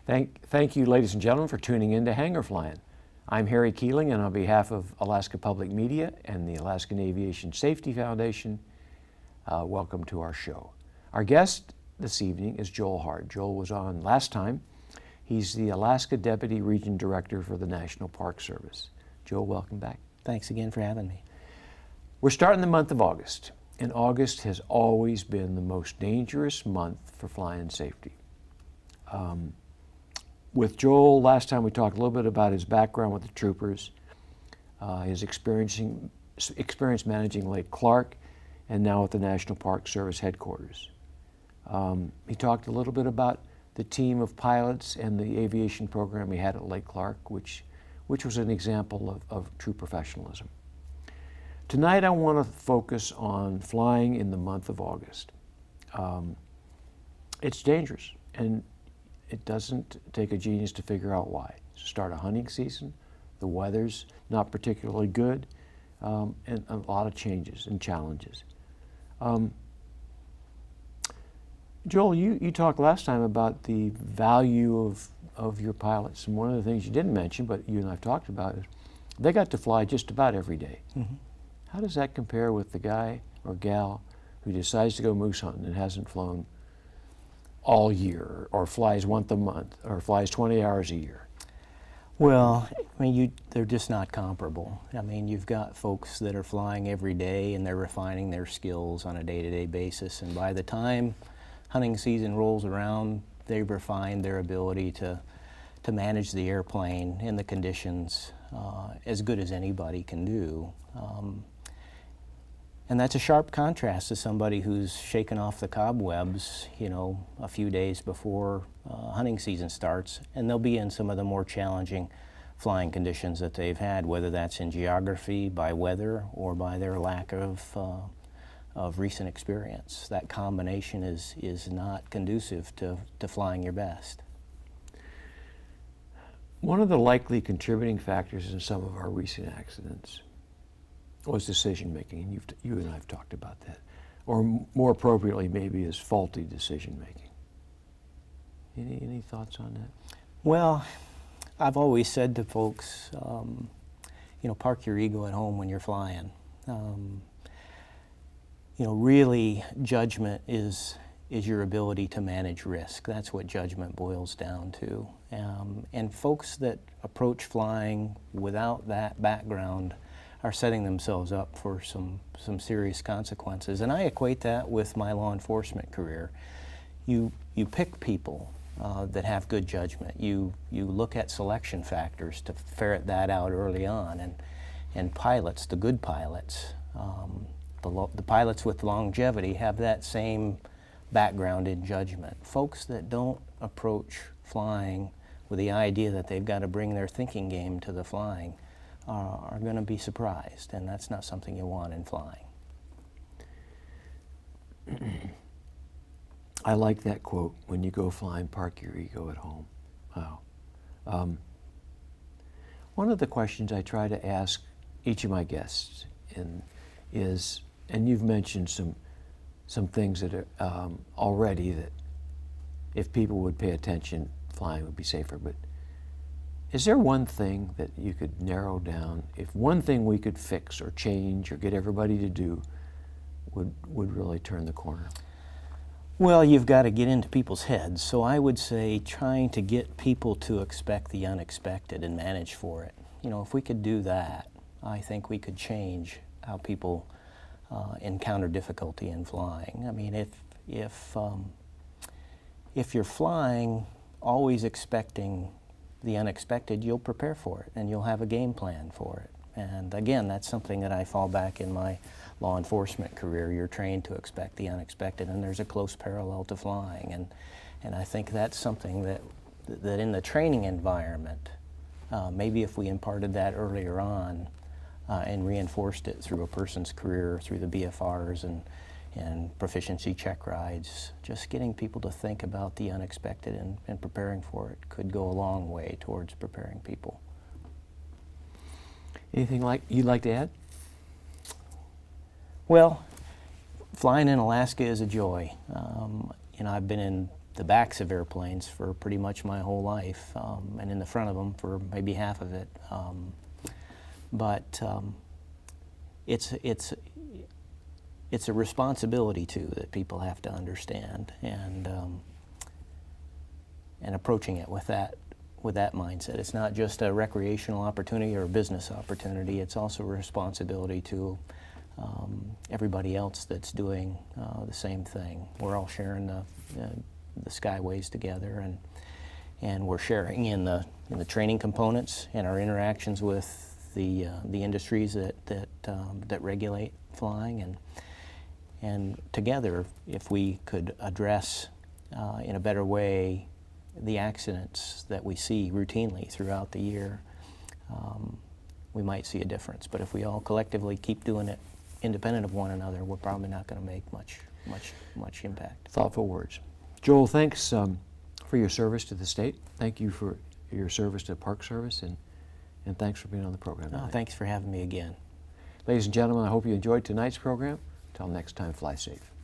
Thank you, ladies and gentlemen, for tuning in to Hangar Flying. I'm Harry Keeling, and on behalf of Alaska Public Media and the Alaskan Aviation Safety Foundation, welcome to our show. Our guest this evening is Joel Hart. Joel was on last time. He's the Alaska Deputy Region Director for the National Park Service. Joel, welcome back. Thanks again for having me. We're starting the month of August, and August has always been the most dangerous month for flying safety. With Joel, last time we talked a little bit about his background with the troopers, his experience managing Lake Clark, and now at the National Park Service headquarters. He talked a little bit about the team of pilots and the aviation program he had at Lake Clark, which was an example of true professionalism. Tonight I want to focus on flying in the month of August. It's dangerous, and it doesn't take a genius to figure out why. Start a hunting season, the weather's not particularly good, and a lot of changes and challenges. Joel, you talked last time about the value of your pilots, and one of the things you didn't mention, but you and I have talked about, is they got to fly just about every day. Mm-hmm. How does that compare with the guy or gal who decides to go moose hunting and hasn't flown all year, or flies once a month, or flies 20 hours a year? Well, I mean, they're just not comparable. I mean, you've got folks that are flying every day and they're refining their skills on a day-to-day basis, and by the time hunting season rolls around, they've refined their ability to manage the airplane in the conditions as good as anybody can do. And that's a sharp contrast to somebody who's shaken off the cobwebs, a few days before hunting season starts, and they'll be in some of the more challenging flying conditions that they've had, whether that's in geography, by weather, or by their lack of recent experience. That combination is not conducive to flying your best. One of the likely contributing factors in some of our recent accidents was decision making, and you and I have talked about that, or more appropriately maybe is faulty decision making. Any thoughts on that? Well, I've always said to folks, park your ego at home when you're flying. Really judgment is your ability to manage risk. That's what judgment boils down to. And folks that approach flying without that background are setting themselves up for some serious consequences. And I equate that with my law enforcement career. You pick people that have good judgment. You look at selection factors to ferret that out early on. And pilots, the good pilots, the pilots with longevity have that same background in judgment. Folks that don't approach flying with the idea that they've got to bring their thinking game to the flying are going to be surprised, and that's not something you want in flying. I like that quote, when you go flying, park your ego at home. Wow. One of the questions I try to ask each of my guests is, and you've mentioned some things that are already that if people would pay attention, flying would be safer, but is there one thing that you could narrow down, if one thing we could fix or change or get everybody to do would really turn the corner? Well, you've got to get into people's heads. So I would say trying to get people to expect the unexpected and manage for it. If we could do that, I think we could change how people encounter difficulty in flying. I mean, if you're flying always expecting the unexpected, you'll prepare for it and you'll have a game plan for it. And again, that's something that I fall back in my law enforcement career. You're trained to expect the unexpected, and there's a close parallel to flying. And I think that's something that in the training environment, maybe if we imparted that earlier on and reinforced it through a person's career, through the BFRs and proficiency check rides, just getting people to think about the unexpected and preparing for it could go a long way towards preparing people. Anything you'd like to add? Well, flying in Alaska is a joy. I've been in the backs of airplanes for pretty much my whole life, and in the front of them for maybe half of it. But it's a responsibility too that people have to understand, and approaching it with that mindset. It's not just a recreational opportunity or a business opportunity. It's also a responsibility to everybody else that's doing the same thing. We're all sharing the Skyways together, and we're sharing in the training components and our interactions with the industries that regulate flying, and together, if we could address in a better way the accidents that we see routinely throughout the year, we might see a difference. But if we all collectively keep doing it independent of one another, we're probably not going to make much impact. Thoughtful words. Joel, thanks for your service to the state. Thank you for your service to the Park Service, and thanks for being on the program Oh, tonight. thanks for having me again. Ladies and gentlemen, I hope you enjoyed tonight's program. Until next time, fly safe.